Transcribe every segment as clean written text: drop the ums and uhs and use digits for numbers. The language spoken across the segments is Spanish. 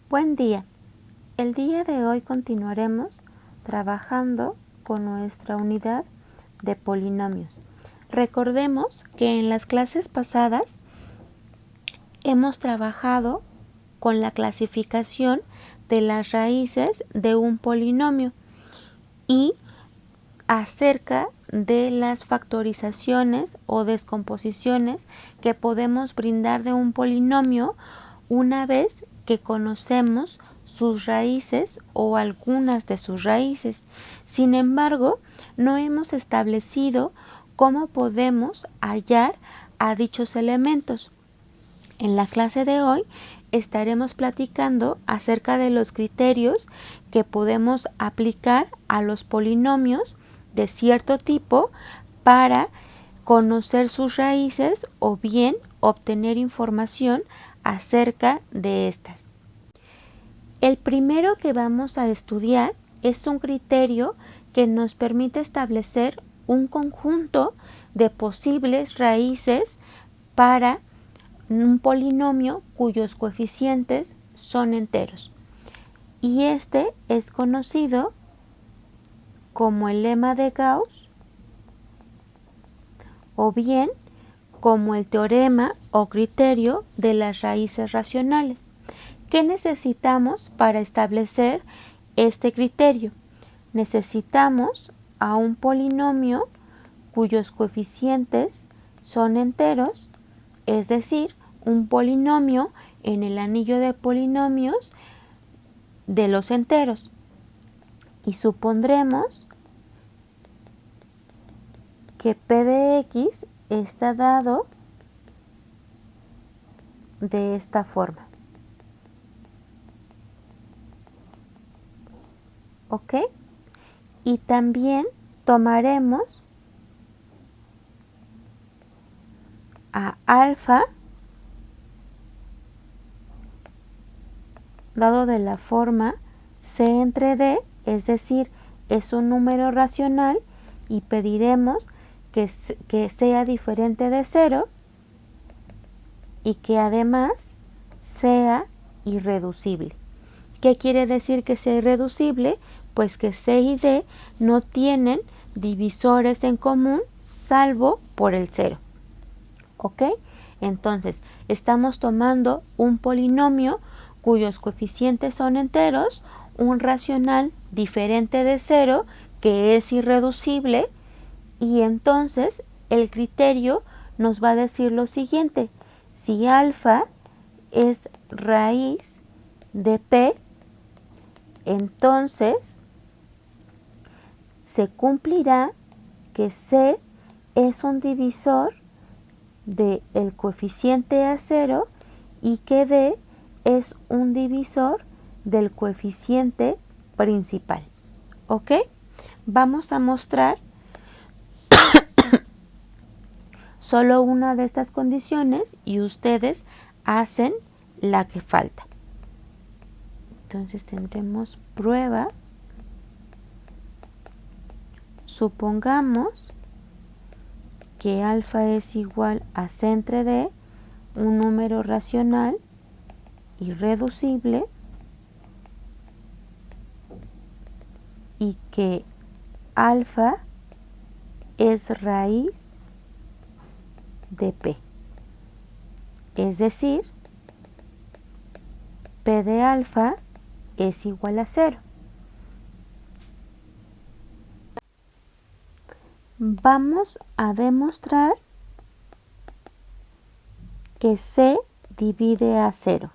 Buen día. El día de hoy continuaremos trabajando con nuestra unidad de polinomios. Recordemos que en las clases pasadas hemos trabajado con la clasificación de las raíces de un polinomio y acerca de las factorizaciones o descomposiciones que podemos brindar de un polinomio una vez que conocemos sus raíces o algunas de sus raíces. Sin embargo, no hemos establecido cómo podemos hallar a dichos elementos. En la clase de hoy estaremos platicando acerca de los criterios que podemos aplicar a los polinomios de cierto tipo para conocer sus raíces o bien obtener información acerca de estas. El primero que vamos a estudiar es un criterio que nos permite establecer un conjunto de posibles raíces para un polinomio cuyos coeficientes son enteros. Y este es conocido como el lema de Gauss o bien como el teorema o criterio de las raíces racionales. ¿Qué necesitamos para establecer este criterio? Necesitamos a un polinomio cuyos coeficientes son enteros, es decir, un polinomio en el anillo de polinomios de los enteros. Y supondremos que P de X está dado de esta forma. ¿Ok? Y también tomaremos a alfa dado de la forma C entre D, es decir, es un número racional y pediremos que sea diferente de 0 y que además sea irreducible. ¿Qué quiere decir que sea irreducible? Pues que C y D no tienen divisores en común salvo por el 0. ¿Ok? Entonces, estamos tomando un polinomio cuyos coeficientes son enteros, un racional diferente de 0 que es irreducible, y entonces el criterio nos va a decir lo siguiente: si alfa es raíz de P, entonces se cumplirá que C es un divisor del coeficiente a 0 y que D es un divisor del coeficiente principal. ¿Ok? Vamos a mostrar solo una de estas condiciones y ustedes hacen la que falta. Entonces tendremos prueba. Supongamos que alfa es igual a C entre D, un número racional irreducible, y que alfa es raíz de P. Es decir, P de alfa es igual a 0. Vamos a demostrar que C divide a 0.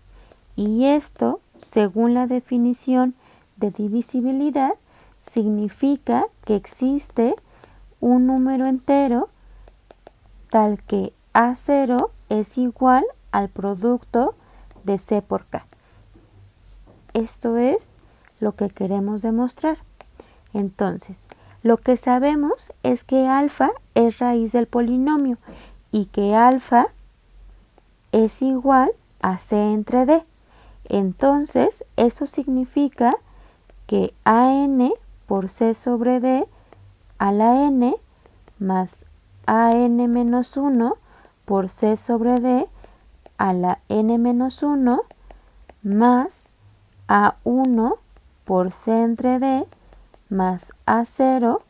Y esto, según la definición de divisibilidad, significa que existe un número entero tal que A0 es igual al producto de C por K. Esto es lo que queremos demostrar. Entonces, lo que sabemos es que alfa es raíz del polinomio y que alfa es igual a C entre D. Entonces, eso significa que AN por C sobre D a la N más AN menos 1 por C sobre D a la N menos 1 más A1 por C entre D más A0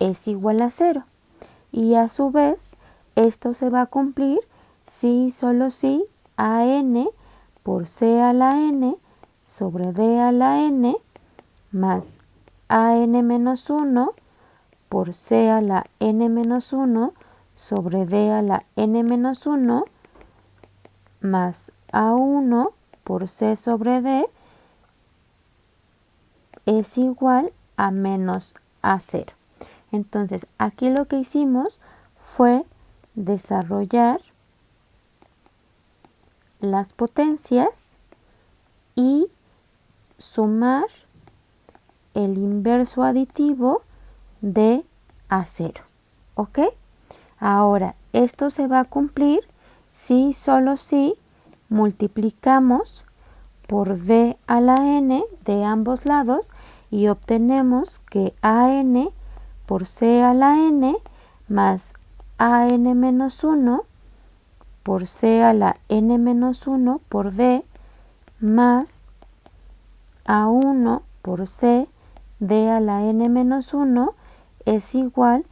es igual a 0. Y a su vez, esto se va a cumplir si y solo si AN por C a la N sobre D a la N más AN menos 1 por C a la N menos 1 sobre D a la N menos 1 más A1 por C sobre D es igual a menos A0. Entonces, aquí lo que hicimos fue desarrollar las potencias y sumar el inverso aditivo de A0. ¿Ok? Ahora, esto se va a cumplir si y solo si multiplicamos por D a la N de ambos lados y obtenemos que AN por C a la N más AN menos 1 por C a la N menos 1 por D más A1 por C D a la N menos 1 es igual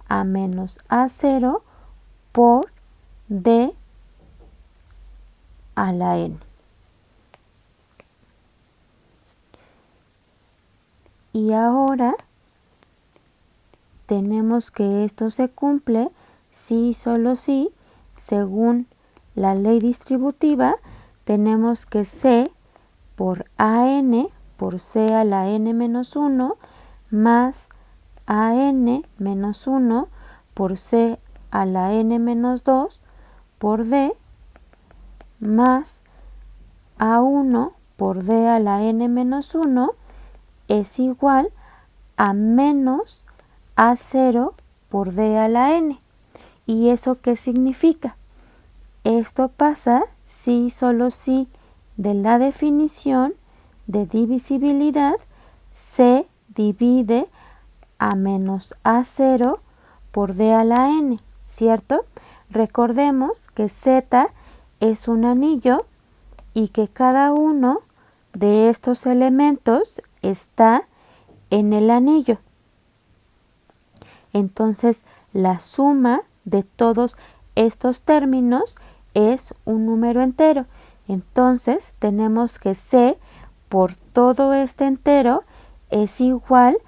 a menos A0 por D a la N. Y ahora tenemos que esto se cumple si y solo si, según la ley distributiva, tenemos que C por AN por C a la N menos 1 más AN menos 1 por C a la N menos 2 por D más A1 por D a la N menos 1 es igual a menos A0 por D a la N. ¿Y eso qué significa? Esto pasa si y solo si de la definición de divisibilidad se divide a menos A0 por D a la N, ¿cierto? Recordemos que Z es un anillo y que cada uno de estos elementos está en el anillo. Entonces, la suma de todos estos términos es un número entero. Entonces, tenemos que C por todo este entero es igual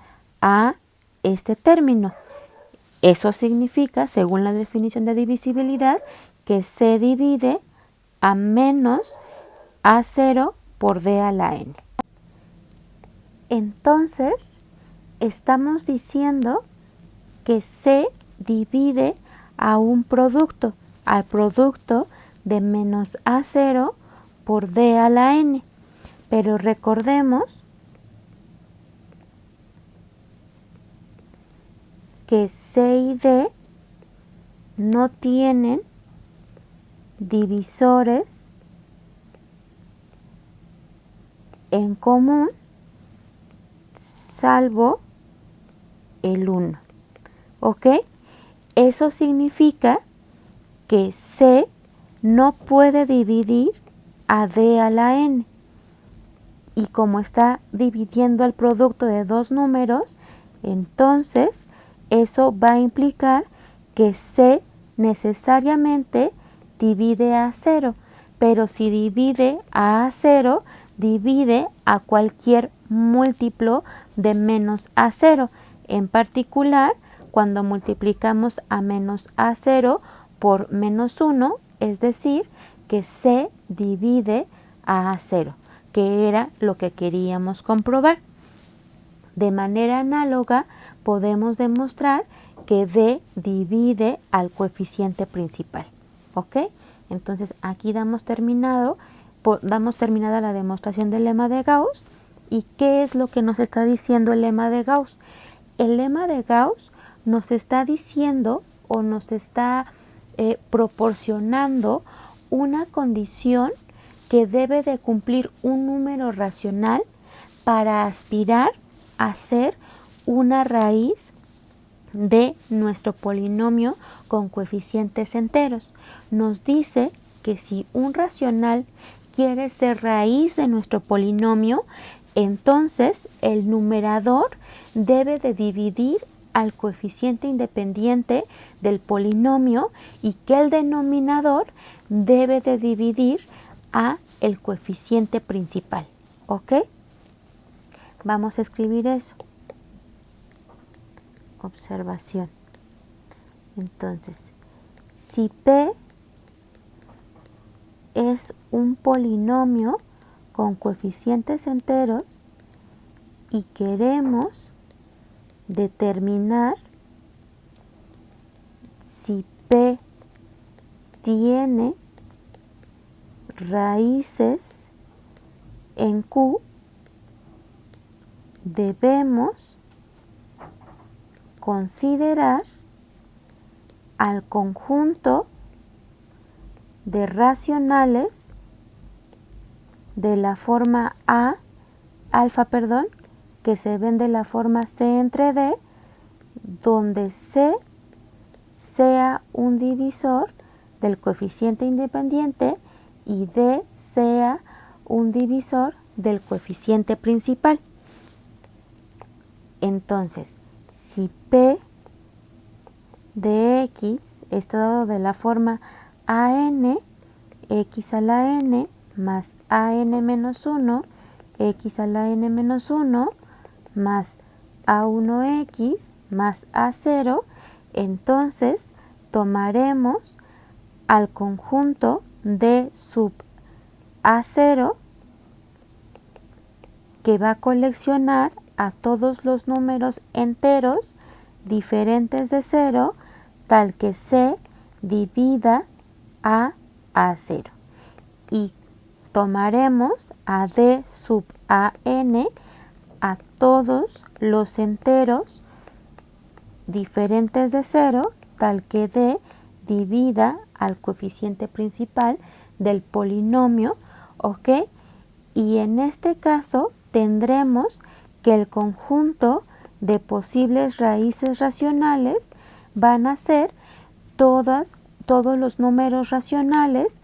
a este término. Eso significa, según la definición de divisibilidad, que C divide a menos A0 por D a la N. Entonces, estamos diciendo que C divide a un producto, al producto de menos A0 por D a la N. Pero recordemos que C y D no tienen divisores en común salvo el 1. ¿Ok? Eso significa que C no puede dividir a D a la N. Y como está dividiendo el producto de dos números, entonces eso va a implicar que C necesariamente divide a 0. Pero si divide a 0, divide a cualquier múltiplo de menos A0. En particular, cuando multiplicamos a menos A0 por menos 1, es decir, que C divide a A0, que era lo que queríamos comprobar. De manera análoga, podemos demostrar que D divide al coeficiente principal. ¿Ok? Entonces, aquí damos terminada la demostración del lema de Gauss. ¿Y qué es lo que nos está diciendo el lema de Gauss? El lema de Gauss nos está diciendo o nos está proporcionando una condición que debe de cumplir un número racional para aspirar a ser una raíz de nuestro polinomio con coeficientes enteros. Nos dice que si un racional quiere ser raíz de nuestro polinomio, entonces el numerador debe de dividir al coeficiente independiente del polinomio y que el denominador debe de dividir a el coeficiente principal. ¿Ok? Vamos a escribir eso. Observación. Entonces, si P es un polinomio con coeficientes enteros y queremos determinar si P tiene raíces en Q, debemos considerar al conjunto de racionales de la forma alfa, que se ven de la forma C entre D, donde C sea un divisor del coeficiente independiente y D sea un divisor del coeficiente principal. Entonces, si P de X está dado de la forma AN, X a la N más AN menos 1, X a la N menos 1 más A1X más A0, entonces tomaremos al conjunto de sub A0 que va a coleccionar a todos los números enteros diferentes de 0, tal que C divida a A0. Y tomaremos a D sub AN a todos los enteros diferentes de 0, tal que D divida al coeficiente principal del polinomio, ¿ok? Y en este caso tendremos que el conjunto de posibles raíces racionales van a ser todos los números racionales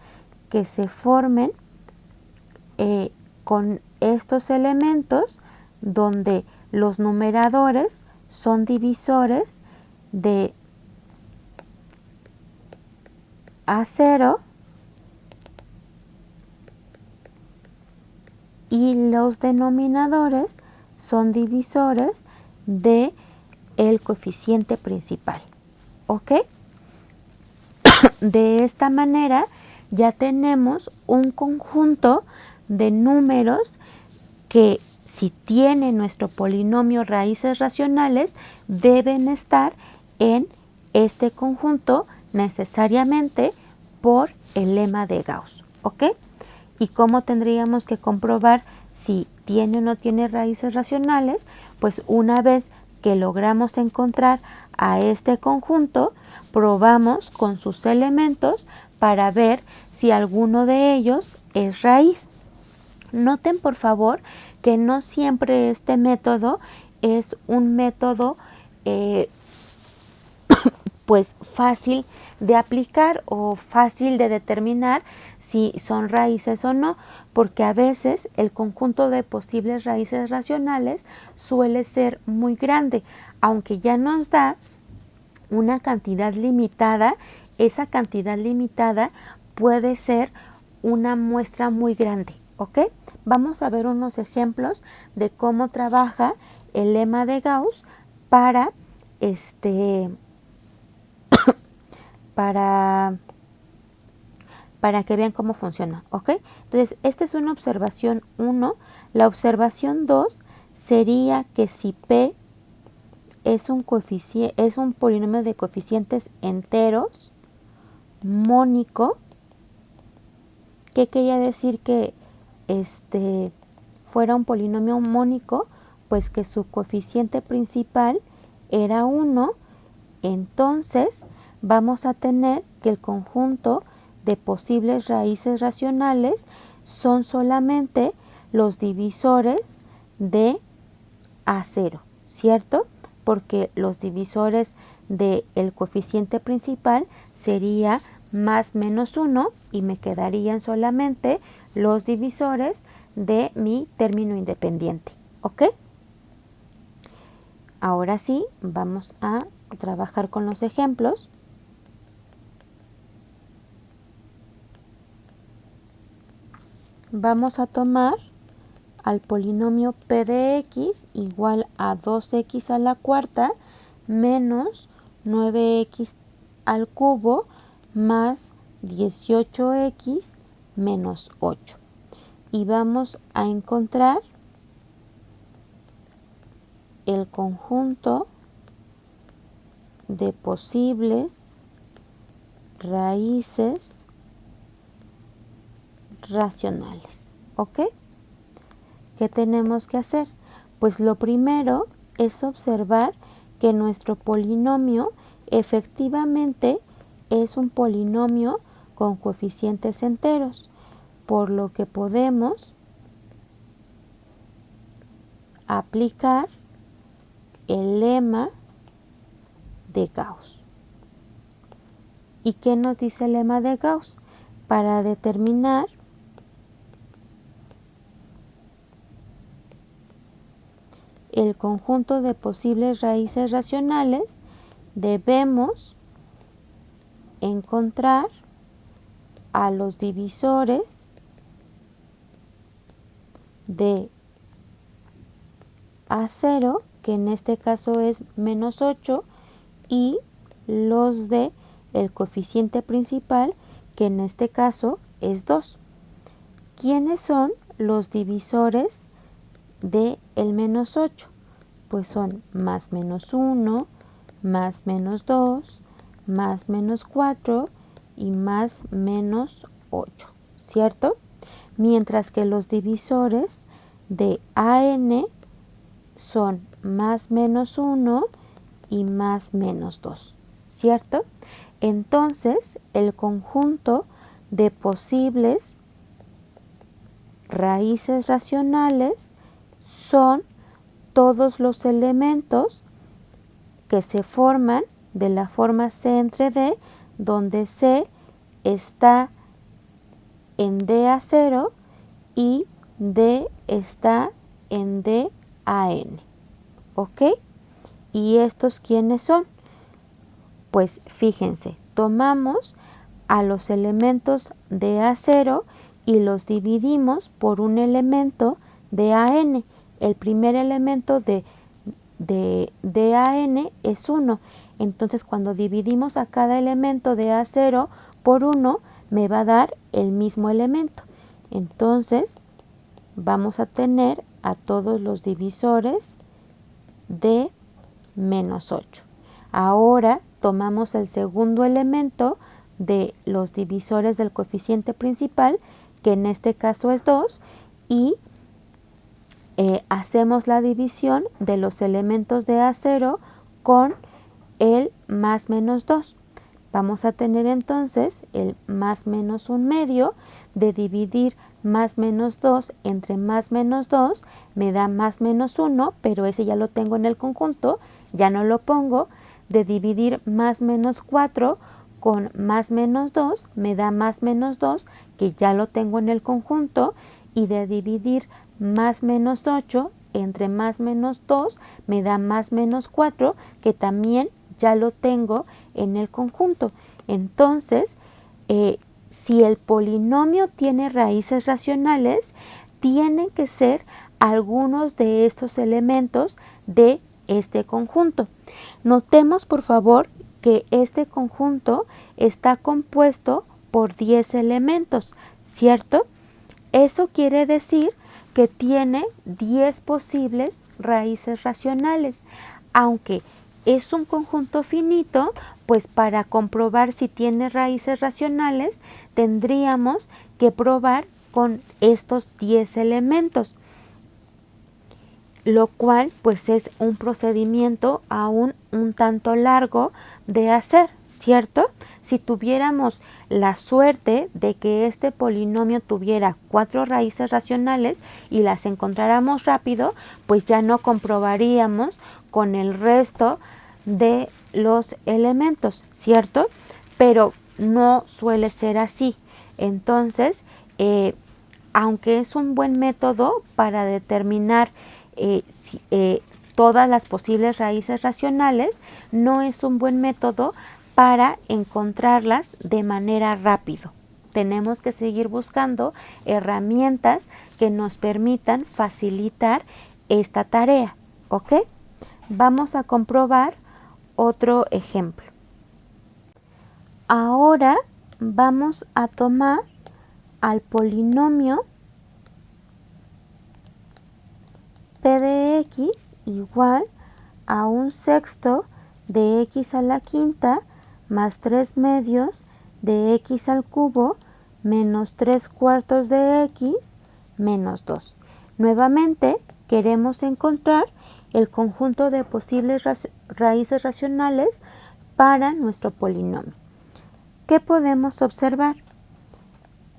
que se formen con estos elementos, donde los numeradores son divisores de A0 y los denominadores son divisores de el coeficiente principal. ¿Ok? De esta manera ya tenemos un conjunto de números que, si tiene nuestro polinomio raíces racionales, deben estar en este conjunto necesariamente por el lema de Gauss. ¿Ok? ¿Y cómo tendríamos que comprobar si tiene o no tiene raíces racionales? Pues una vez que logramos encontrar a este conjunto, probamos con sus elementos para ver si alguno de ellos es raíz. Noten por favor que no siempre este método es un método pues fácil de aplicar o fácil de determinar si son raíces o no, porque a veces el conjunto de posibles raíces racionales suele ser muy grande, aunque ya nos da una cantidad limitada. Esa cantidad limitada puede ser una muestra muy grande, ¿ok? Vamos a ver unos ejemplos de cómo trabaja el lema de Gauss para que vean cómo funciona, ¿ok? Entonces, esta es una observación 1. La observación 2 sería que si P es un polinomio de coeficientes enteros mónico. ¿Qué quería decir que fuera un polinomio mónico? Pues que su coeficiente principal era 1, entonces vamos a tener que el conjunto de posibles raíces racionales son solamente los divisores de A0, ¿cierto? Porque los divisores del coeficiente principal sería más menos 1 y me quedarían solamente los divisores de mi término independiente, ¿ok? Ahora sí, vamos a trabajar con los ejemplos. Vamos a tomar al polinomio p de x igual a 2x a la cuarta menos 9x al cubo más 18x menos 8. Y vamos a encontrar el conjunto de posibles raíces racionales, ¿ok? ¿Qué tenemos que hacer? Pues lo primero es observar que nuestro polinomio efectivamente es un polinomio con coeficientes enteros, por lo que podemos aplicar el lema de Gauss. ¿Y qué nos dice el lema de Gauss? Para determinar el conjunto de posibles raíces racionales, debemos encontrar a los divisores de A0, que en este caso es menos 8, y los de el coeficiente principal, que en este caso es 2. ¿Quiénes son los divisores de el menos 8? Pues son más menos 1, más menos 2, más menos 4 y más menos 8, ¿cierto? Mientras que los divisores de AN son más menos 1 y más menos 2, ¿cierto? Entonces, el conjunto de posibles raíces racionales son todos los elementos que se forman de la forma C entre D, donde C está en DA0 y D está en DAN, ¿ok? ¿Y estos quiénes son? Pues fíjense, tomamos a los elementos de A0 y los dividimos por un elemento de AN. El primer elemento de AN es 1. Entonces, cuando dividimos a cada elemento de A0 por 1, me va a dar el mismo elemento. Entonces, vamos a tener a todos los divisores de menos 8. Ahora tomamos el segundo elemento de los divisores del coeficiente principal, que en este caso es 2, y hacemos la división de los elementos de A0 con el más menos 2. Vamos a tener entonces el más menos 1 medio. De dividir más menos 2 entre más menos 2 me da más menos 1, pero ese ya lo tengo en el conjunto, ya no lo pongo. De dividir más menos 4 con más menos 2 me da más menos 2, que ya lo tengo en el conjunto. Y de dividir más menos 8 entre más menos 2 me da más menos 4, que también ya lo tengo en el conjunto. Entonces, si el polinomio tiene raíces racionales, tienen que ser algunos de estos elementos de este conjunto. Notemos, por favor, que este conjunto está compuesto por 10 elementos, ¿cierto? Eso quiere decir que tiene 10 posibles raíces racionales. Aunque es un conjunto finito, pues para comprobar si tiene raíces racionales, tendríamos que probar con estos 10 elementos, lo cual pues es un procedimiento aún un tanto largo de hacer, ¿cierto? Si tuviéramos la suerte de que este polinomio tuviera 4 raíces racionales y las encontráramos rápido, pues ya no comprobaríamos con el resto de los elementos, ¿cierto? Pero no suele ser así. Entonces, aunque es un buen método para determinar todas las posibles raíces racionales, no es un buen método para encontrarlas de manera rápida. Tenemos que seguir buscando herramientas que nos permitan facilitar esta tarea, ¿ok? Vamos a comprobar otro ejemplo. Ahora vamos a tomar al polinomio p de x igual a 1/6 de x a la quinta más 3 medios de x al cubo menos 3/4 de x menos 2. Nuevamente queremos encontrar el conjunto de posibles raíces racionales para nuestro polinomio. ¿Qué podemos observar?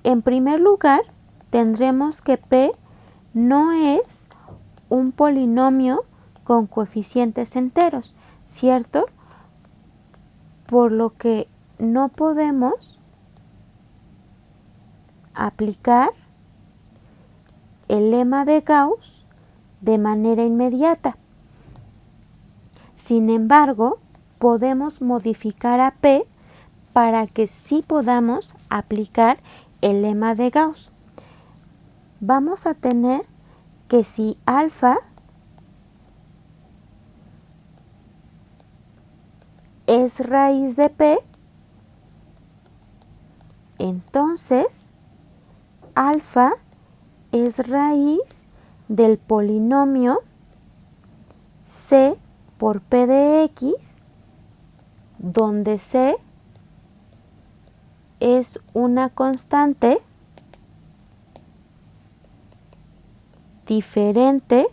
En primer lugar, tendremos que p no es un polinomio con coeficientes enteros, ¿cierto? Por lo que no podemos aplicar el lema de Gauss de manera inmediata. Sin embargo, podemos modificar a p para que sí podamos aplicar el lema de Gauss. Vamos a tener que si alfa es raíz de p, entonces alfa es raíz del polinomio c por p de x, donde c es una constante diferente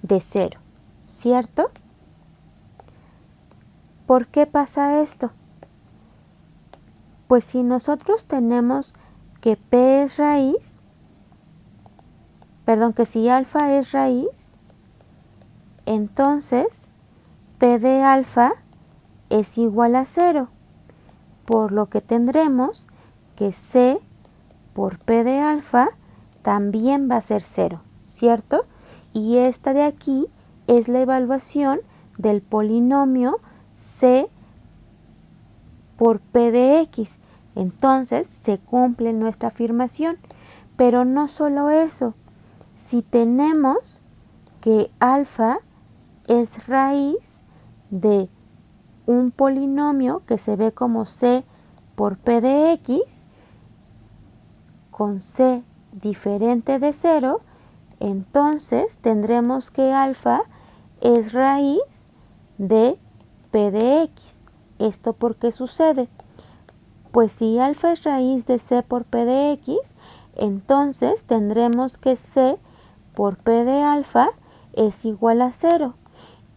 de 0, ¿cierto? ¿Por qué pasa esto? Pues si nosotros tenemos que p es raíz, que si alfa es raíz, entonces p de alfa es igual a 0, por lo que tendremos que c por p de alfa también va a ser 0, ¿cierto? Y esta de aquí es la evaluación del polinomio c por p de x. Entonces se cumple nuestra afirmación. Pero no solo eso. Si tenemos que alfa es raíz de un polinomio que se ve como c por p de x, con c diferente de 0, entonces tendremos que alfa es raíz de p de x. ¿Esto por qué sucede? Pues si alfa es raíz de c por p de x, entonces tendremos que c por p de alfa es igual a 0.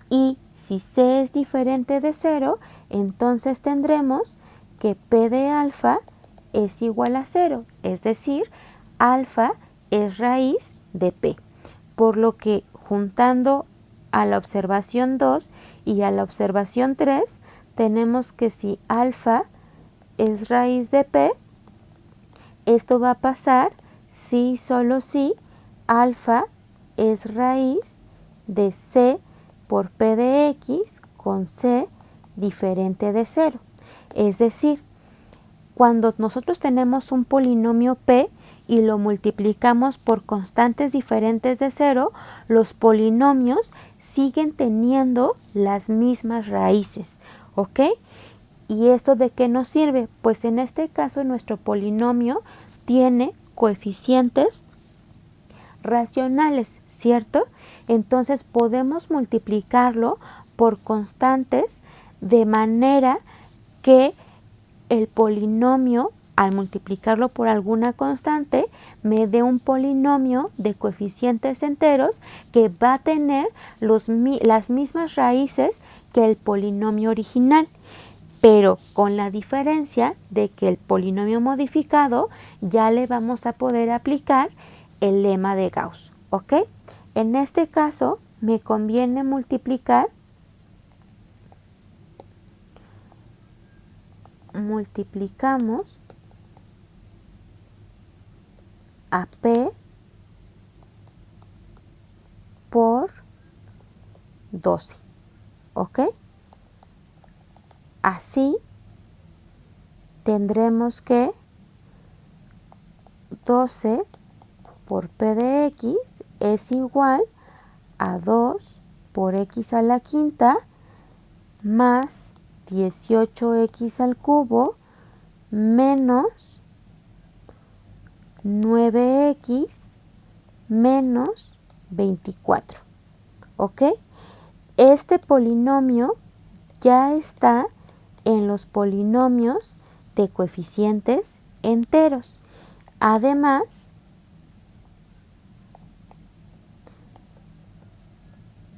Y si c es diferente de 0, entonces tendremos que p de alfa es igual a 0. Es decir, alfa es raíz de p. Por lo que juntando a la observación 2 y a la observación 3, tenemos que si alfa es raíz de p, esto va a pasar si solo si alfa es raíz de c por p de x con c diferente de 0. Es decir, cuando nosotros tenemos un polinomio p y lo multiplicamos por constantes diferentes de 0, los polinomios siguen teniendo las mismas raíces, ¿ok? ¿Y esto de qué nos sirve? Pues en este caso nuestro polinomio tiene coeficientes racionales, ¿cierto? Entonces podemos multiplicarlo por constantes de manera que el polinomio, al multiplicarlo por alguna constante, me dé un polinomio de coeficientes enteros que va a tener las mismas raíces que el polinomio original, pero con la diferencia de que el polinomio modificado ya le vamos a poder aplicar el lema de Gauss, ¿ok? En este caso me conviene multiplicamos a P por 12, ¿ok? Así tendremos que 12 por P de X es igual a 2 por X a la quinta más 18X al cubo menos 9X menos 24, ¿ok? Este polinomio ya está en los polinomios de coeficientes enteros. Además,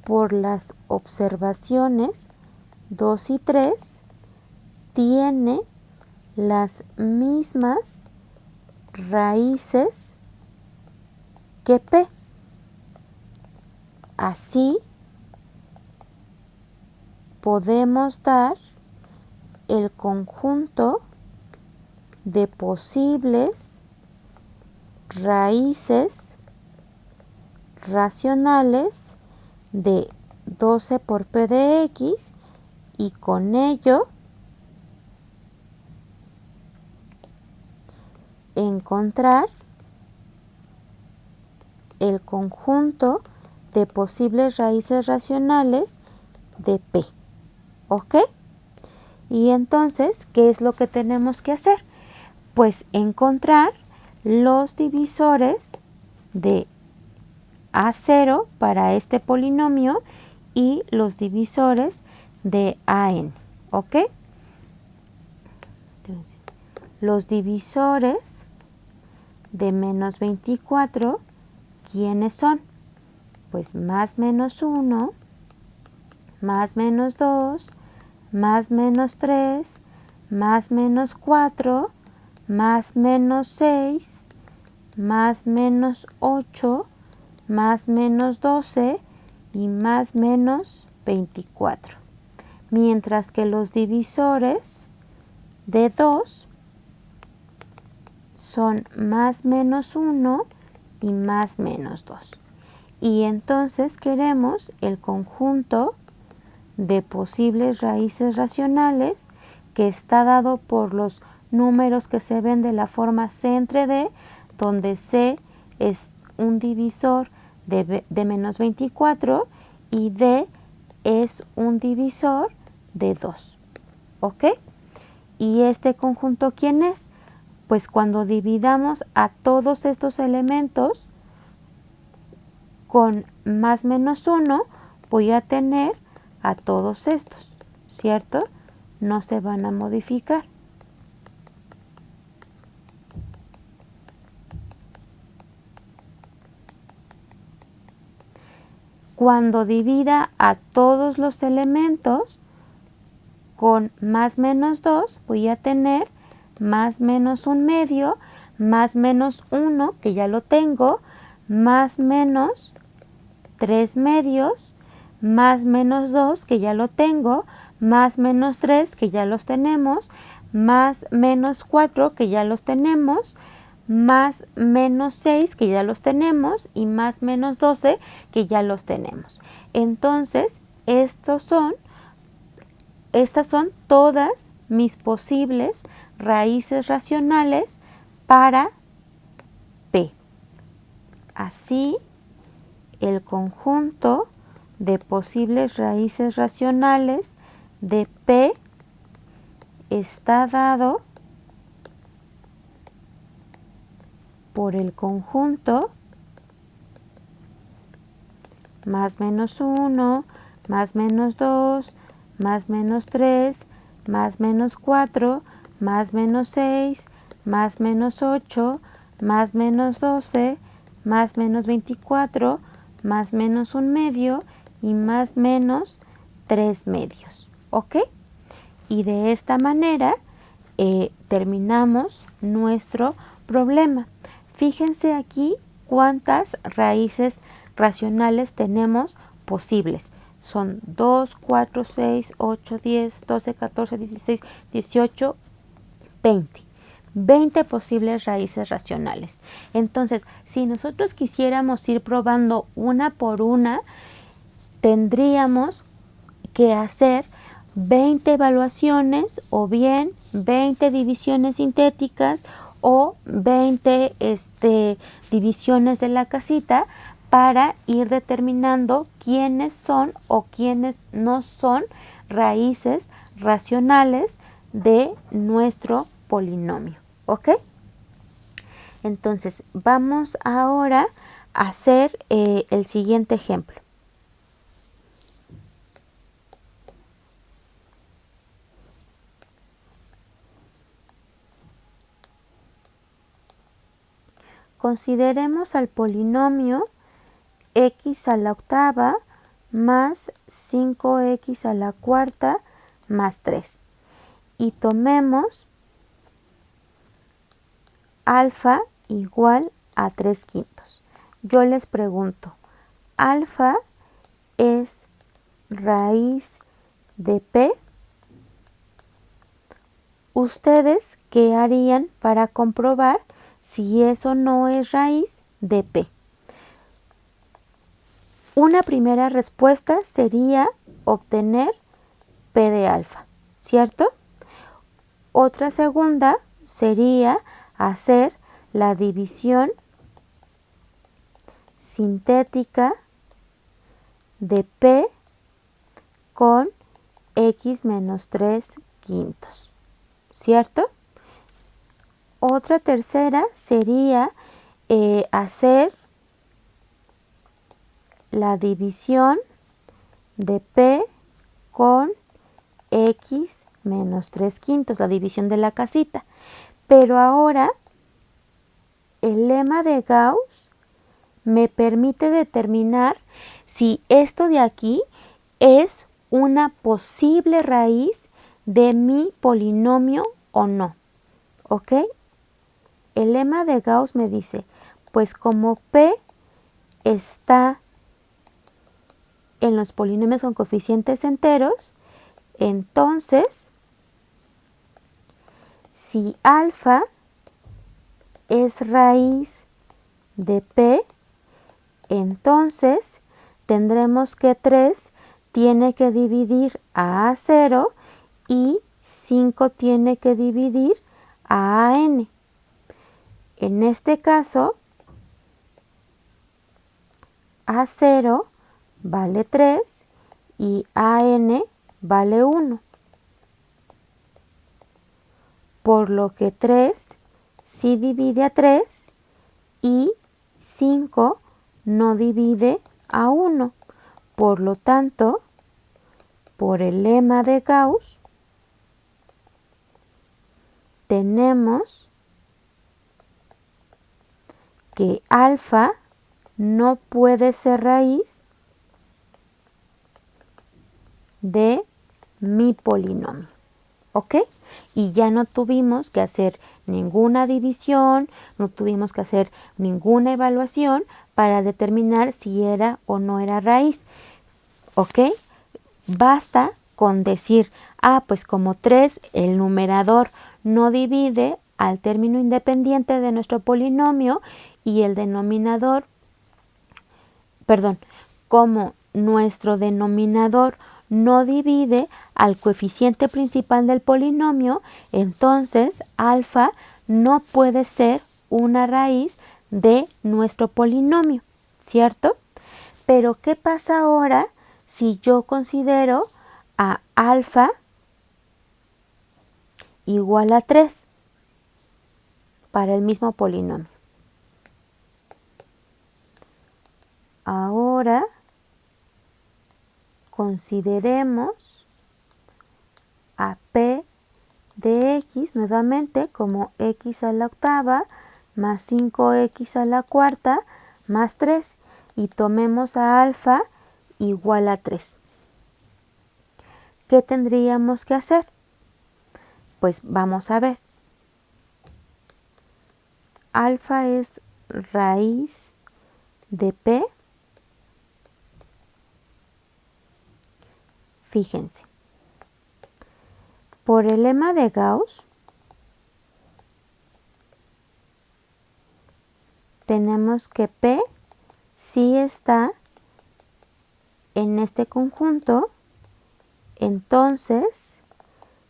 por las observaciones 2 y 3, tiene las mismas raíces que P. Así, podemos dar el conjunto de posibles raíces racionales de 12 por P de X y con ello encontrar el conjunto de posibles raíces racionales de P, ¿ok? Y entonces, ¿qué es lo que tenemos que hacer? Pues encontrar los divisores de A0 para este polinomio y los divisores de AN, ¿ok? Entonces, los divisores de menos 24, ¿quiénes son? Pues más menos 1, más menos 2, más menos 3, más menos 4, más menos 6, más menos 8, más menos 12 y más menos 24. Mientras que los divisores de 2 son más menos 1 y más menos 2. Y entonces queremos el conjunto de posibles raíces racionales que está dado por los números que se ven de la forma C entre D, donde C es un divisor de menos 24 y D es un divisor de 2, ¿ok? ¿Y este conjunto quién es? Pues cuando dividamos a todos estos elementos con más menos 1, voy a tener a todos estos, ¿cierto? No se van a modificar. Cuando divida a todos los elementos con más menos 2, voy a tener más menos 1/2, más menos 1, que ya lo tengo, más menos 3/2, más menos 2, que ya lo tengo, más menos 3, que ya los tenemos, más menos 4, que ya los tenemos, más menos 6, que ya los tenemos, y más menos 12, que ya los tenemos. Entonces, estas son todas mis posibles raíces racionales para P. Así, el conjunto de posibles raíces racionales de P está dado por el conjunto más menos 1, más menos 2, más menos 3, más menos 4, más menos 6, más menos 8, más menos 12, más menos 24, más menos 1/2 y más menos 3/2, ¿ok? Y de esta manera terminamos nuestro problema. Fíjense aquí cuántas raíces racionales tenemos posibles. Son 2, 4, 6, 8, 10, 12, 14, 16, 18, 20. 20 posibles raíces racionales. Entonces, si nosotros quisiéramos ir probando una por una, tendríamos que hacer 20 evaluaciones o bien 20 divisiones sintéticas o 20 divisiones de la casita para ir determinando quiénes son o quiénes no son raíces racionales de nuestro polinomio. ¿Ok? Entonces, vamos ahora a hacer el siguiente ejemplo. Consideremos al polinomio x a la octava más 5x a la cuarta más 3. Y tomemos alfa igual a 3/5. Yo les pregunto, ¿alfa es raíz de p? ¿Ustedes qué harían para comprobar si eso no es raíz de p? Una primera respuesta sería obtener p de alfa, ¿cierto? Otra segunda sería hacer la división sintética de p con x menos 3/5, ¿cierto? Otra tercera sería hacer la división de p con x menos 3/5, la división de la casita. Pero ahora el lema de Gauss me permite determinar si esto de aquí es una posible raíz de mi polinomio o no. ¿Ok? El lema de Gauss me dice, pues como p está en los polinomios con coeficientes enteros, entonces, si alfa es raíz de p, entonces tendremos que 3 tiene que dividir a 0 y 5 tiene que dividir a n. En este caso, A0 vale 3 y AN vale 1. Por lo que 3 sí divide a 3 y 5 no divide a 1. Por lo tanto, por el lema de Gauss, tenemos que alfa no puede ser raíz de mi polinomio. ¿Ok? Y ya no tuvimos que hacer ninguna división, no tuvimos que hacer ninguna evaluación para determinar si era o no era raíz. ¿Ok? Basta con decir, pues como 3, el numerador no divide al término independiente de nuestro polinomio y el denominador, como nuestro denominador no divide al coeficiente principal del polinomio, entonces alfa no puede ser una raíz de nuestro polinomio, ¿cierto? Pero ¿qué pasa ahora si yo considero a alfa igual a 3 para el mismo polinomio? Ahora consideremos a p de x nuevamente como x a la octava más 5x a la cuarta más 3 y tomemos a alfa igual a 3. ¿Qué tendríamos que hacer? Pues vamos a ver. Alfa es raíz de p. Fíjense, por el lema de Gauss, tenemos que P sí está en este conjunto. Entonces,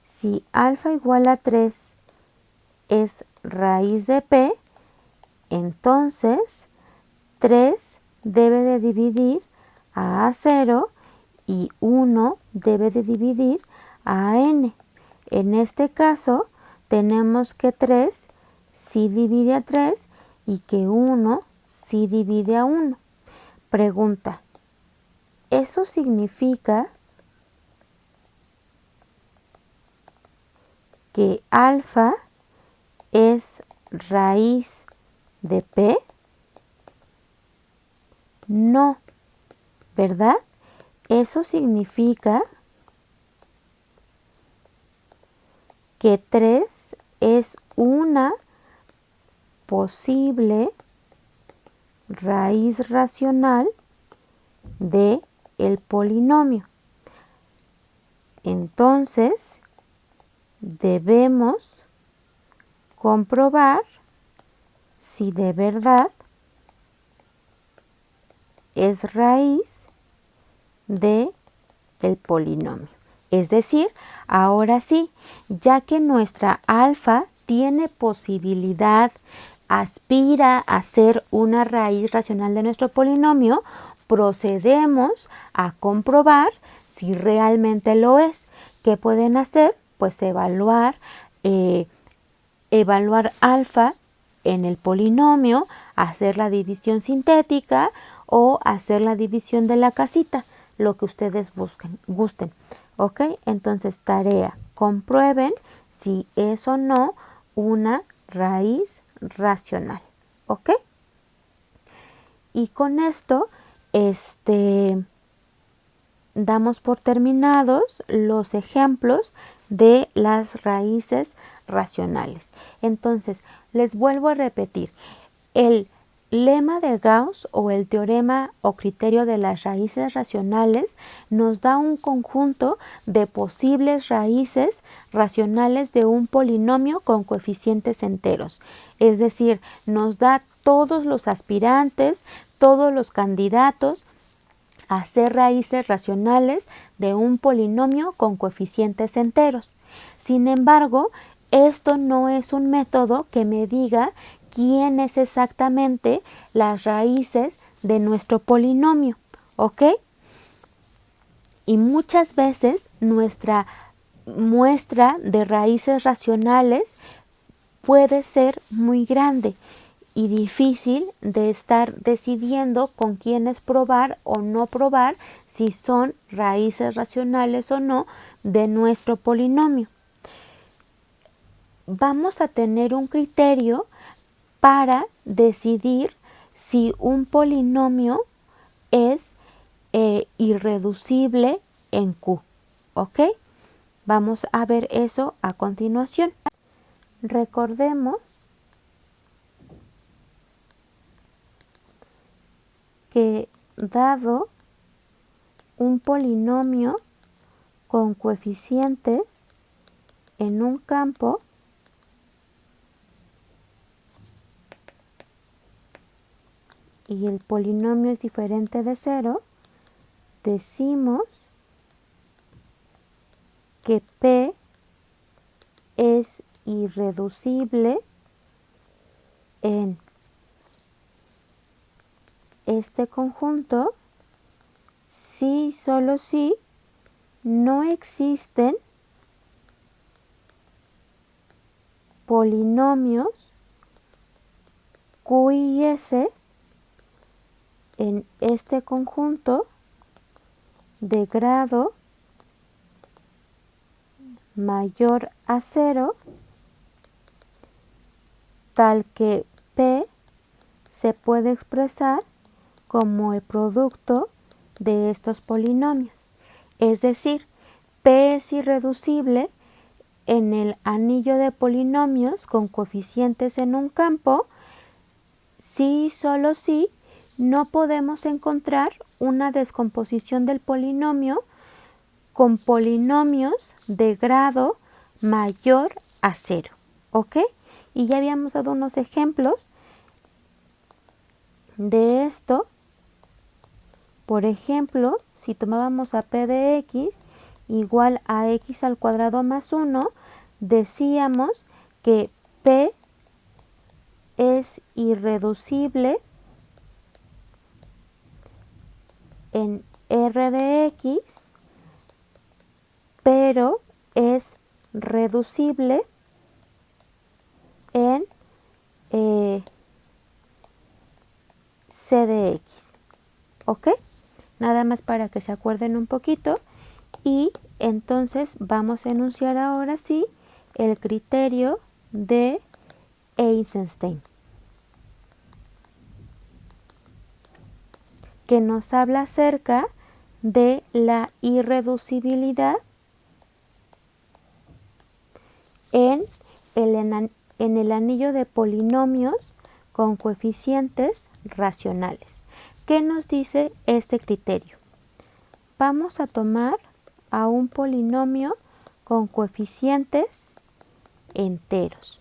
si alfa igual a 3 es raíz de P, entonces 3 debe de dividir a A0 y 1 debe de dividir a N. En este caso, tenemos que 3 sí divide a 3 y que 1 sí divide a 1. Pregunta, ¿eso significa que alfa es raíz de P? No, ¿verdad? Eso significa que 3 es una posible raíz racional de el polinomio. Entonces, debemos comprobar si de verdad es raíz de el polinomio. Es decir, ahora sí, ya que nuestra alfa tiene posibilidad, aspira a ser una raíz racional de nuestro polinomio, procedemos a comprobar si realmente lo es. ¿Qué pueden hacer? Pues evaluar alfa en el polinomio, hacer la división sintética o hacer la división de la casita, lo que ustedes gusten. ¿Ok? Entonces, tarea, comprueben si es o no una raíz racional. ¿Ok? Y con esto, damos por terminados los ejemplos de las raíces racionales. Entonces, les vuelvo a repetir, el lema de Gauss o el teorema o criterio de las raíces racionales nos da un conjunto de posibles raíces racionales de un polinomio con coeficientes enteros. Es decir, nos da todos los aspirantes, todos los candidatos a ser raíces racionales de un polinomio con coeficientes enteros. Sin embargo, esto no es un método que me diga quién es exactamente las raíces de nuestro polinomio, ¿ok? Y muchas veces nuestra muestra de raíces racionales puede ser muy grande y difícil de estar decidiendo con quiénes probar o no probar si son raíces racionales o no de nuestro polinomio. Vamos a tener un criterio para decidir si un polinomio es irreducible en Q. ¿Ok? Vamos a ver eso a continuación. Recordemos que dado un polinomio con coeficientes en un campo, y el polinomio es diferente de 0, decimos que P es irreducible en este conjunto si solo si no existen polinomios Q y S en este conjunto de grado mayor a 0, tal que P se puede expresar como el producto de estos polinomios. Es decir, P es irreducible en el anillo de polinomios con coeficientes en un campo si y solo si no podemos encontrar una descomposición del polinomio con polinomios de grado mayor a 0. ¿Ok? Y ya habíamos dado unos ejemplos de esto, por ejemplo, si tomábamos a p de x igual a x al cuadrado más 1, decíamos que p es irreducible en r de x, pero es reducible en c de x. ¿Ok? Nada más para que se acuerden un poquito. Y entonces vamos a enunciar ahora sí el criterio de Eisenstein, que nos habla acerca de la irreducibilidad en el anillo de polinomios con coeficientes racionales. ¿Qué nos dice este criterio? Vamos a tomar a un polinomio con coeficientes enteros,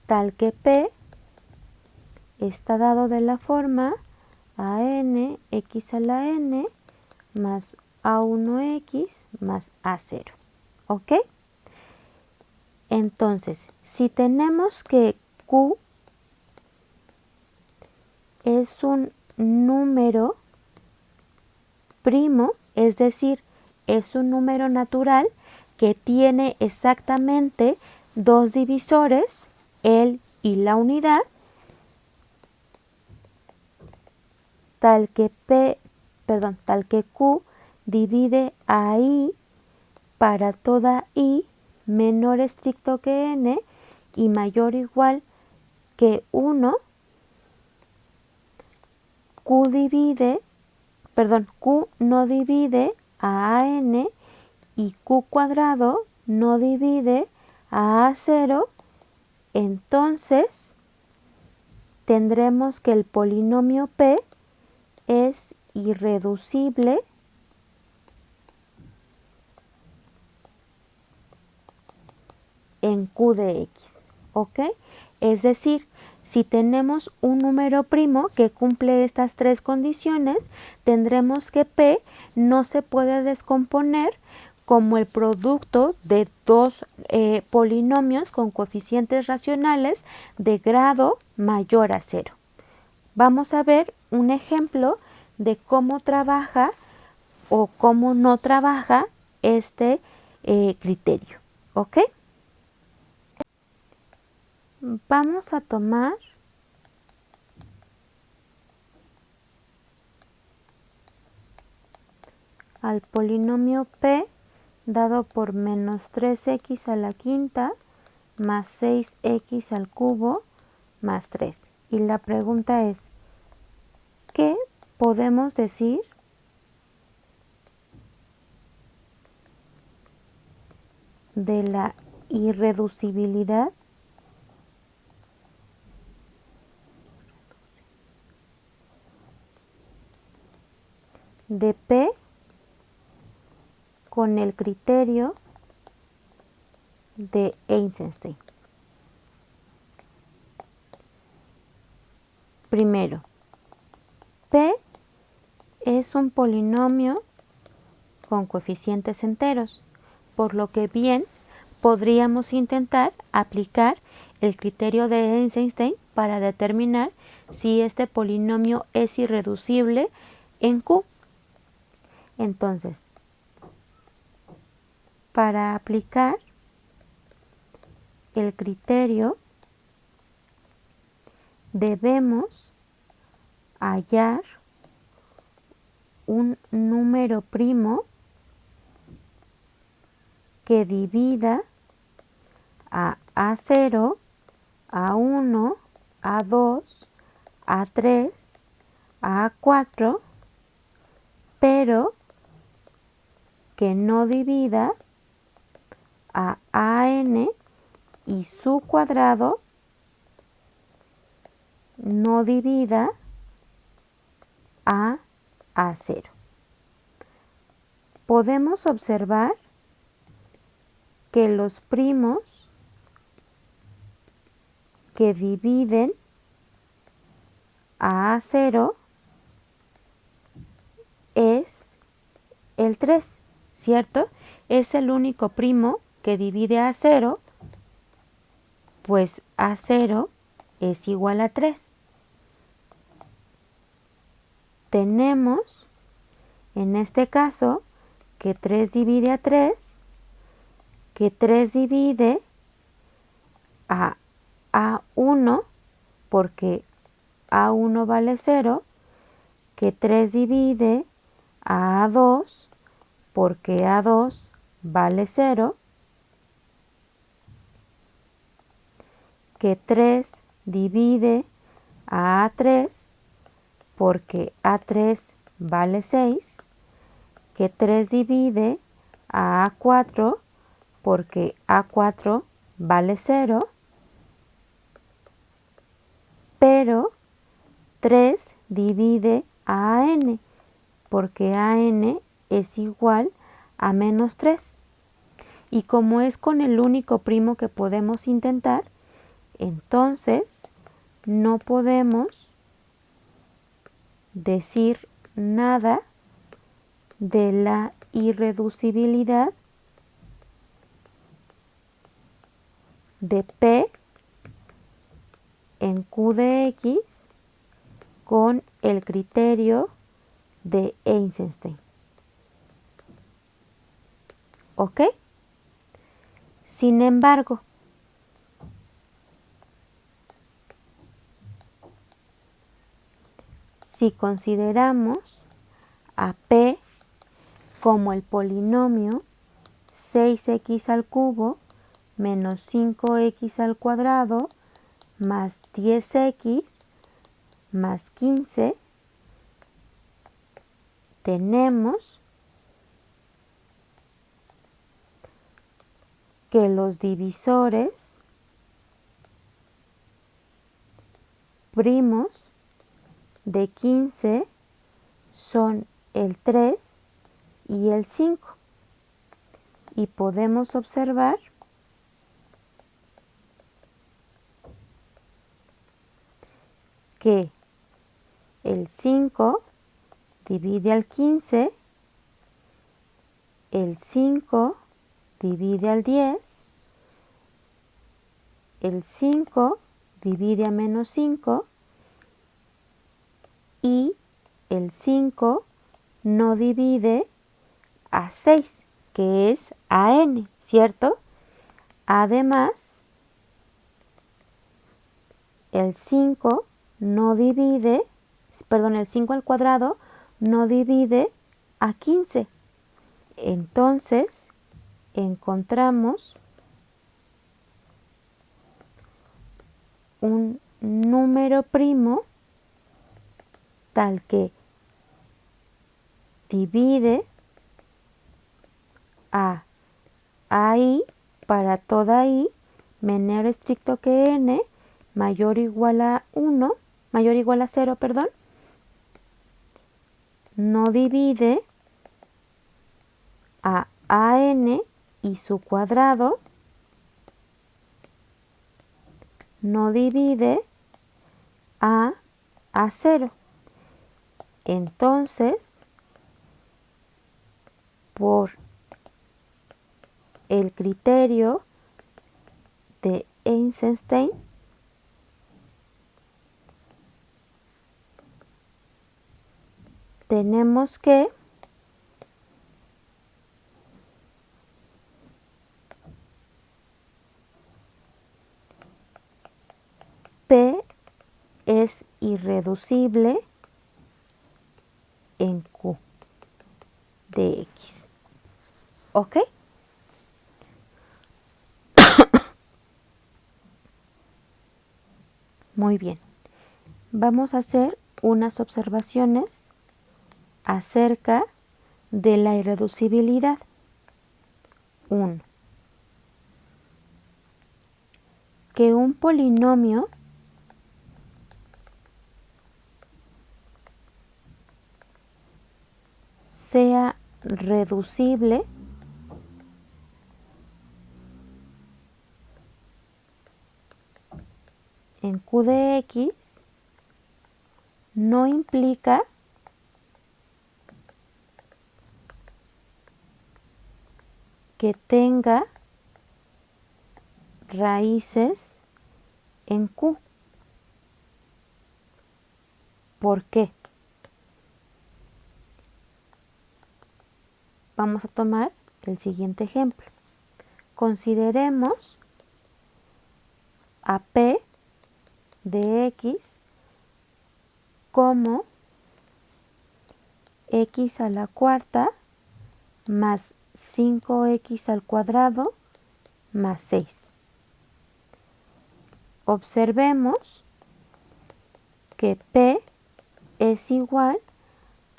tal que p está dado de la forma a(n) x a la n más a1x más a0. ¿Ok? Entonces, si tenemos que q es un número primo, es decir, es un número natural que tiene exactamente dos divisores, el y la unidad, tal que q divide a i para toda i menor estricto que n y mayor o igual que 1, q no divide a n y q cuadrado no divide a a0, entonces tendremos que el polinomio p es irreducible en q de x. ¿Ok? Es decir, si tenemos un número primo que cumple estas tres condiciones, tendremos que p no se puede descomponer como el producto de dos polinomios con coeficientes racionales de grado mayor a 0. Vamos a ver un ejemplo de cómo trabaja o cómo no trabaja este criterio. ¿Ok? Vamos a tomar al polinomio p dado por menos 3x a la quinta más 6x al cubo más 3. Y la pregunta es, ¿qué podemos decir de la irreducibilidad de p con el criterio de Eisenstein? Primero, p es un polinomio con coeficientes enteros, por lo que bien podríamos intentar aplicar el criterio de Eisenstein para determinar si este polinomio es irreducible en q. Entonces, para aplicar el criterio debemos hallar un número primo que divida a A0, A1, A2, A3, A4, pero que no divida a AN y su cuadrado no divida a A0. Podemos observar que los primos que dividen a A0 es el 3, ¿cierto? Es el único primo que divide a 0, pues A0 es igual a 3. Tenemos, en este caso, que 3 divide a 3, que 3 divide a A1, porque A1 vale 0, que 3 divide a A2, porque A2 vale 0, que 3 divide a A3, porque A3 vale 6, que 3 divide a A4, porque A4 vale 0, pero 3 divide a AN, porque AN es igual a menos 3. Y como es con el único primo que podemos intentar, entonces no podemos decir nada de la irreducibilidad de P en Q de X con el criterio de Eisenstein. ¿Ok? Sin embargo, si consideramos a P como el polinomio 6x al cubo menos 5x al cuadrado más 10x más 15, tenemos que los divisores primos de 15 son el 3 y el 5. Y podemos observar que el 5 divide al 15, el 5 divide al 10, el 5 divide a menos 5 y el 5 no divide a 6, que es a n, ¿cierto? Además, el 5 no divide, el 5 al cuadrado no divide a 15. Entonces, encontramos un número primo tal que divide a i para toda i menor estricto que n mayor o igual a 1, mayor o igual a 0, perdón, no divide a n y su cuadrado, no divide a 0. Entonces, por el criterio de Eisenstein, tenemos que P es irreducible en Q de X. ¿Ok? Muy bien. Vamos a hacer unas observaciones acerca de la irreducibilidad. 1. Que un polinomio sea reducible en Q de X no implica que tenga raíces en Q. ¿Por qué? Vamos a tomar el siguiente ejemplo. Consideremos a P de X como X a la cuarta más 5X al cuadrado más 6. Observemos que P es igual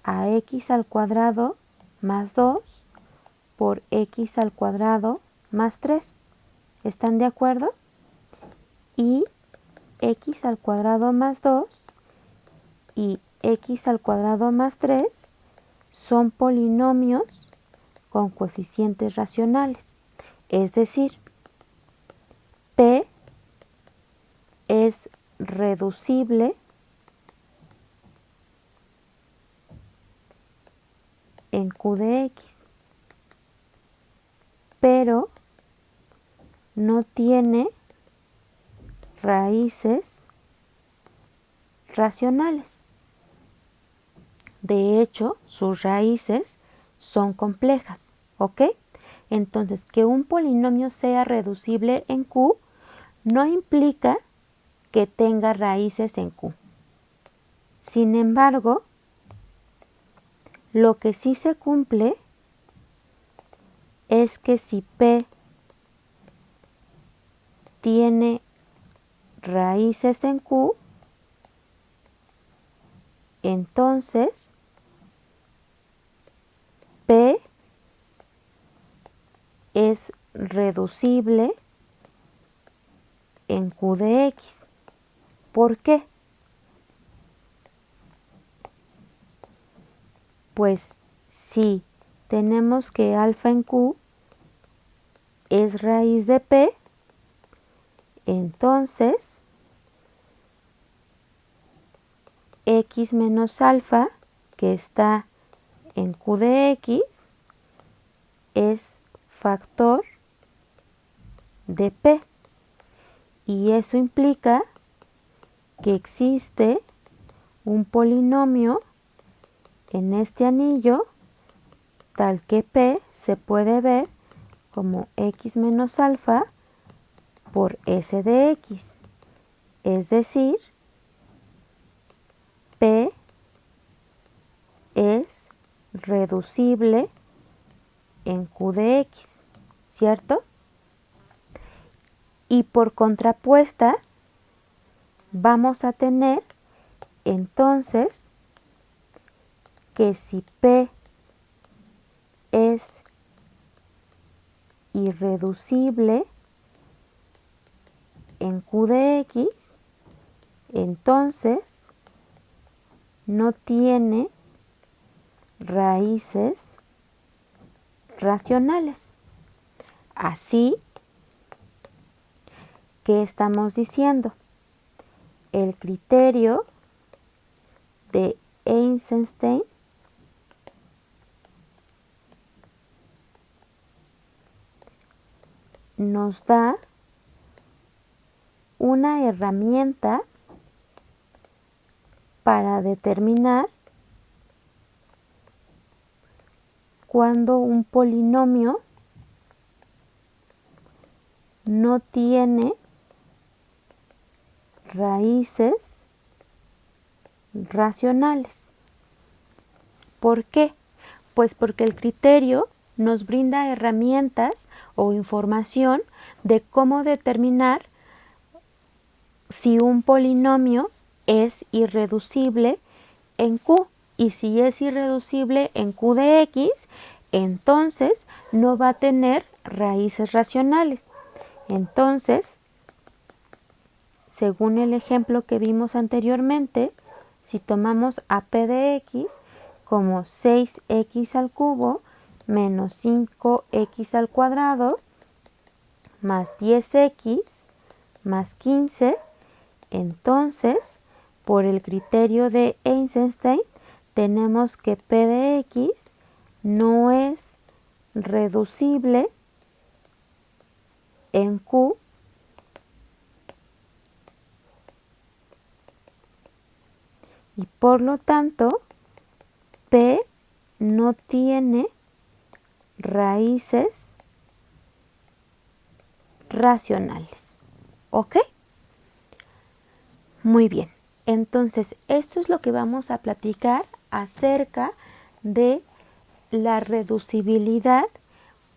a X al cuadrado más 2 por X al cuadrado más 3. ¿Están de acuerdo? Y X al cuadrado más 2 y X al cuadrado más 3 son polinomios con coeficientes racionales. Es decir, P es reducible en Q de X, pero no tiene raíces racionales. De hecho, sus raíces son complejas, ¿ok? Entonces, que un polinomio sea reducible en Q no implica que tenga raíces en Q. Sin embargo, lo que sí se cumple es que si P tiene raíces en Q, entonces P es reducible en Q de X. ¿Por qué? Pues si tenemos que alfa en Q es raíz de P, entonces X menos alfa, que está en Q de X, es factor de P. Y eso implica que existe un polinomio en este anillo tal que P se puede ver como X menos alfa por S de X. Es decir, P es reducible en Q de X, ¿cierto? Y por contrapuesta, vamos a tener entonces que si P es irreducible en Q de X, entonces no tiene raíces racionales. Así que estamos diciendo, el criterio de Eisenstein nos da una herramienta para determinar cuando un polinomio no tiene raíces racionales. ¿Por qué? Pues porque el criterio nos brinda herramientas o información de cómo determinar si un polinomio es irreducible en Q. Y si es irreducible en Q de X, entonces no va a tener raíces racionales. Entonces, según el ejemplo que vimos anteriormente, si tomamos a P de X como 6X al cubo menos 5X al cuadrado más 10X más 15, entonces por el criterio de Eisenstein, tenemos que P de X no es reducible en Q y por lo tanto P no tiene raíces racionales. ¿Ok? Muy bien. Entonces, esto es lo que vamos a platicar acerca de la reducibilidad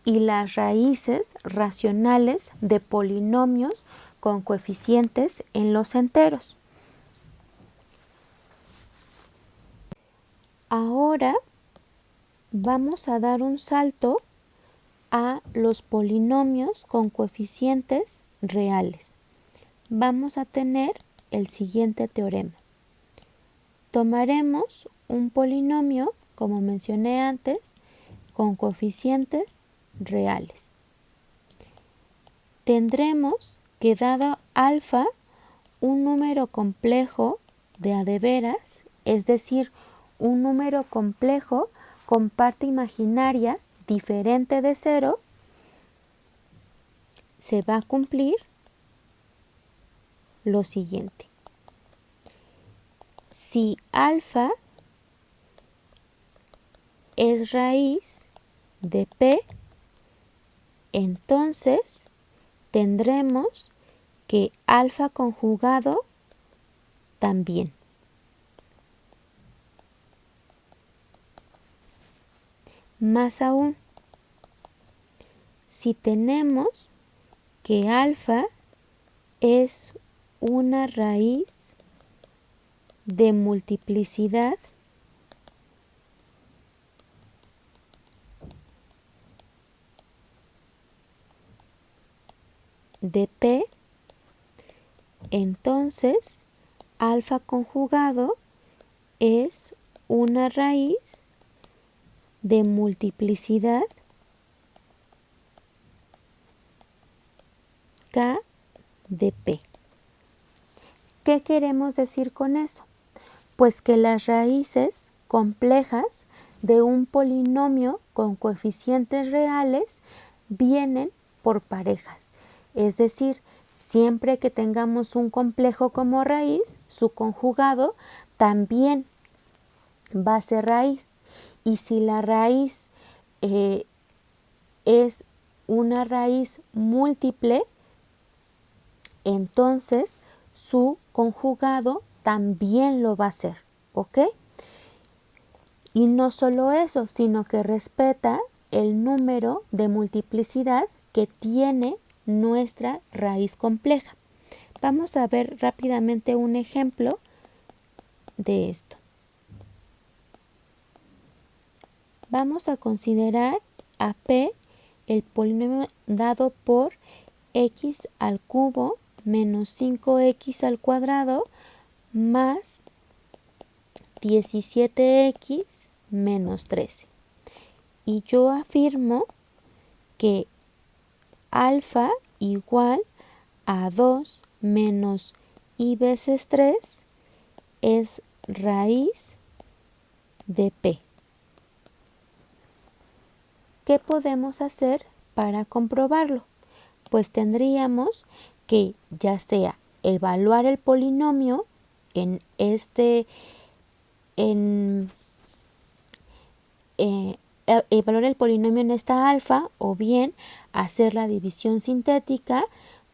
y las raíces racionales de polinomios con coeficientes en los enteros. Ahora vamos a dar un salto a los polinomios con coeficientes reales. Vamos a tener el siguiente teorema. Tomaremos un polinomio, como mencioné antes, con coeficientes reales. Tendremos que, dado alfa, un número complejo de a de veras, es decir, un número complejo con parte imaginaria diferente de 0, se va a cumplir lo siguiente. Si alfa es raíz de P, entonces tendremos que alfa conjugado también. Más aún, si tenemos que alfa es una raíz de multiplicidad de P, entonces alfa conjugado es una raíz de multiplicidad K de P. ¿Qué queremos decir con eso? Pues que las raíces complejas de un polinomio con coeficientes reales vienen por parejas. Es decir, siempre que tengamos un complejo como raíz, su conjugado también va a ser raíz. Y si la raíz es una raíz múltiple, entonces su conjugado también lo va a hacer, ¿ok? Y no solo eso, sino que respeta el número de multiplicidad que tiene nuestra raíz compleja. Vamos a ver rápidamente un ejemplo de esto. Vamos a considerar a P el polinomio dado por x al cubo menos 5x al cuadrado más 17x menos 13. Y yo afirmo que alfa igual a 2 menos y veces 3 es raíz de P. ¿Qué podemos hacer para comprobarlo? Pues tendríamos que ya sea evaluar el polinomio evaluar el polinomio en esta alfa, o bien hacer la división sintética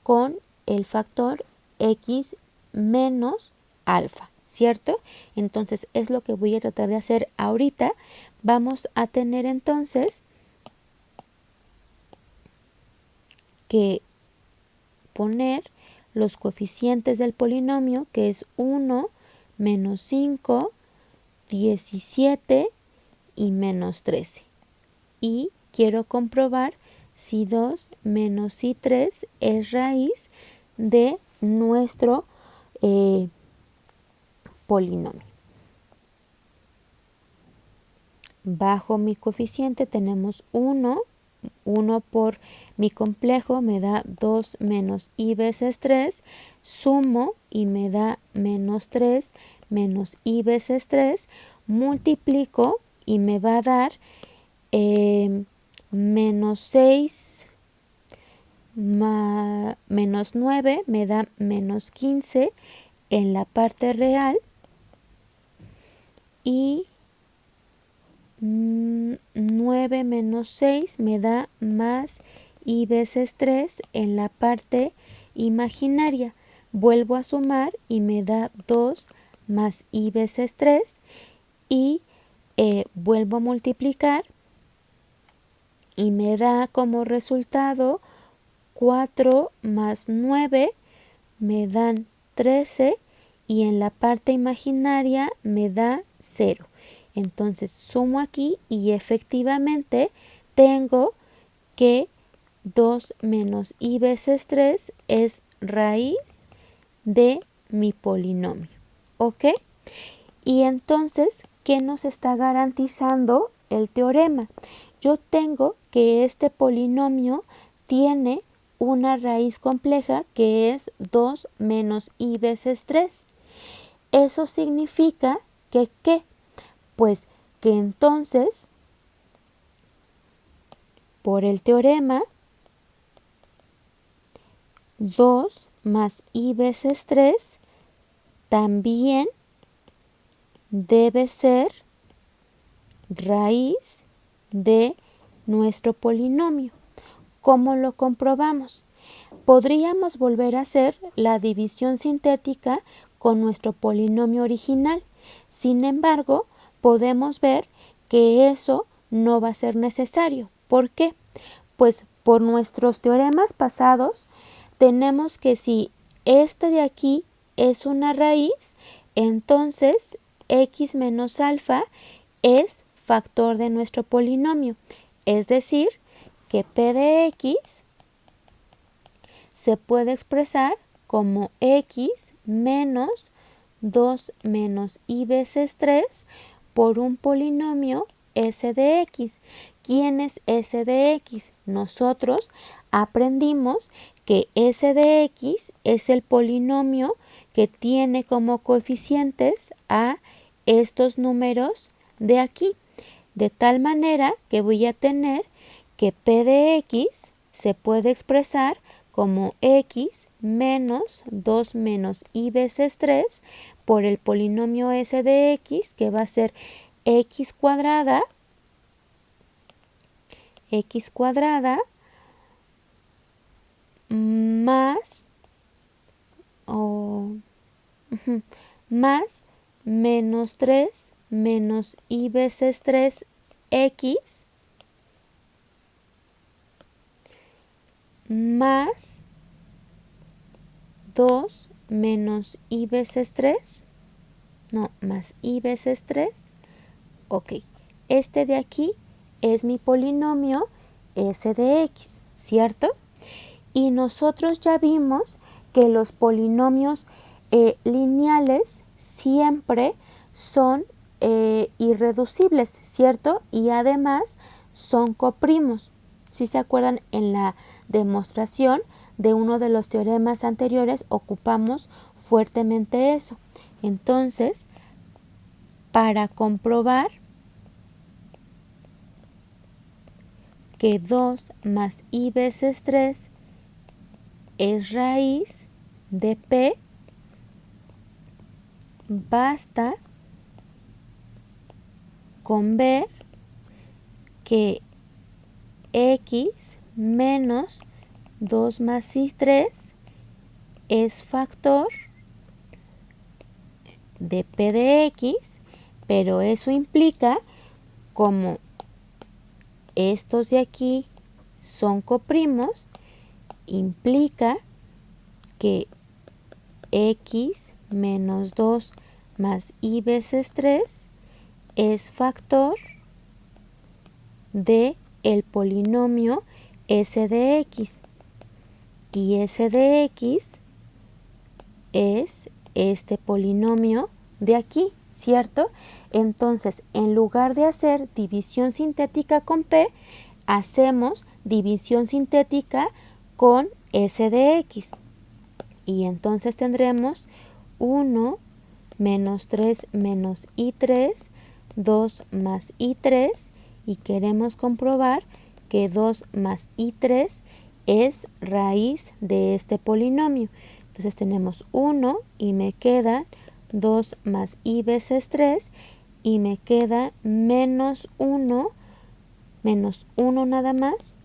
con el factor x menos alfa, ¿cierto? Entonces es lo que voy a tratar de hacer ahorita. Vamos a tener entonces que poner los coeficientes del polinomio, que es 1, menos 5, 17 y menos 13. Y quiero comprobar si 2 menos y 3 es raíz de nuestro polinomio. Bajo mi coeficiente tenemos 1 1 por mi complejo me da 2 menos i veces 3, sumo y me da menos 3 menos i veces 3, multiplico y me va a dar menos 6 menos 9 me da menos 15 en la parte real y 9 menos 6 me da más i veces 3 en la parte imaginaria. Vuelvo a sumar y me da 2 más i veces 3 y vuelvo a multiplicar y me da como resultado 4 más 9 me dan 13 y en la parte imaginaria me da 0. Entonces sumo aquí y efectivamente tengo que 2 menos i veces 3 es raíz de mi polinomio. ¿Ok? Y entonces, ¿qué nos está garantizando el teorema? Yo tengo que este polinomio tiene una raíz compleja que es 2 menos i veces 3. Eso significa que ¿qué? Pues que entonces, por el teorema, 2 más i veces 3 también debe ser raíz de nuestro polinomio. ¿Cómo lo comprobamos? Podríamos volver a hacer la división sintética con nuestro polinomio original. Sin embargo, podemos ver que eso no va a ser necesario. ¿Por qué? Pues por nuestros teoremas pasados tenemos que si este de aquí es una raíz, entonces x menos alfa es factor de nuestro polinomio. Es decir, que p de x se puede expresar como x menos 2 menos i veces 3 por un polinomio s de x. ¿Quién es s de x? Nosotros aprendimos que s de x es el polinomio que tiene como coeficientes a estos números de aquí. De tal manera que voy a tener que p de x se puede expresar como x menos 2 menos i veces 3 por el polinomio s de x, que va a ser x cuadrada más más menos 3 menos i veces 3 x más 2 menos i veces 3, no, más i veces 3. Ok, este de aquí es mi polinomio s de x, ¿cierto? Y nosotros ya vimos que los polinomios lineales siempre son irreducibles, ¿cierto? Y además son coprimos. Si se acuerdan, en la demostración de uno de los teoremas anteriores ocupamos fuertemente eso. Entonces, para comprobar que 2 más i veces 3 es raíz de p, basta con ver que x menos 2 más i3 es factor de p de x, pero eso implica, como estos de aquí son coprimos, implica que x menos 2 más i veces 3 es factor de el polinomio s de x. Y s de x es este polinomio de aquí, ¿cierto? Entonces, en lugar de hacer división sintética con p, hacemos división sintética con S de X. Y entonces tendremos 1 menos 3 menos I3, 2 más I3, y queremos comprobar que 2 más I3 es raíz de este polinomio. Entonces tenemos 1 y me queda 2 más I veces 3 y me queda menos 1 nada más,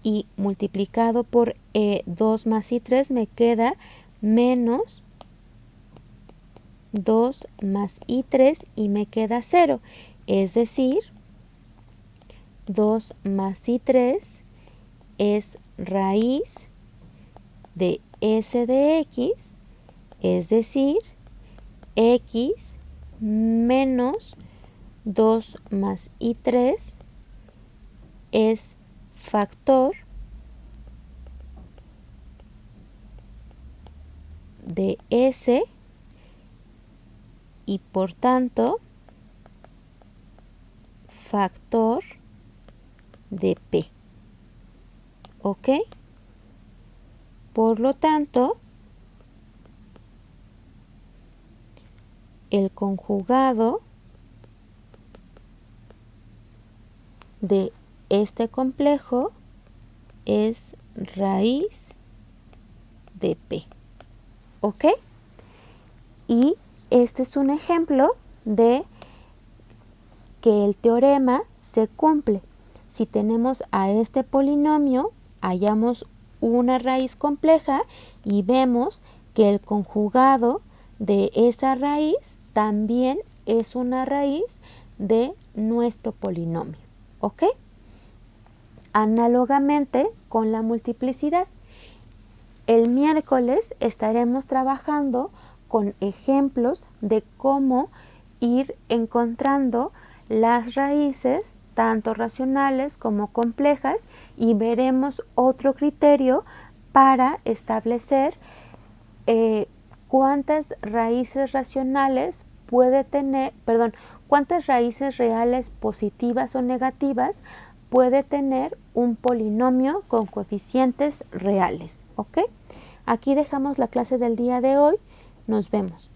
y multiplicado por 2 más I3 me queda menos 2 más I3 y me queda 0. Es decir, 2 más I3 es raíz de S de X, es decir, X menos 2 más I3 es factor de S y por tanto factor de P. ¿Ok? Por lo tanto, el conjugado de este complejo es raíz de P. ¿Ok? Y este es un ejemplo de que el teorema se cumple. Si tenemos a este polinomio, hallamos una raíz compleja y vemos que el conjugado de esa raíz también es una raíz de nuestro polinomio. ¿Ok? Análogamente con la multiplicidad, el miércoles estaremos trabajando con ejemplos de cómo ir encontrando las raíces, tanto racionales como complejas, y veremos otro criterio para establecer cuántas raíces racionales puede tener, cuántas raíces reales positivas o negativas puede tener un polinomio con coeficientes reales. ¿Ok? Aquí dejamos la clase del día de hoy. Nos vemos.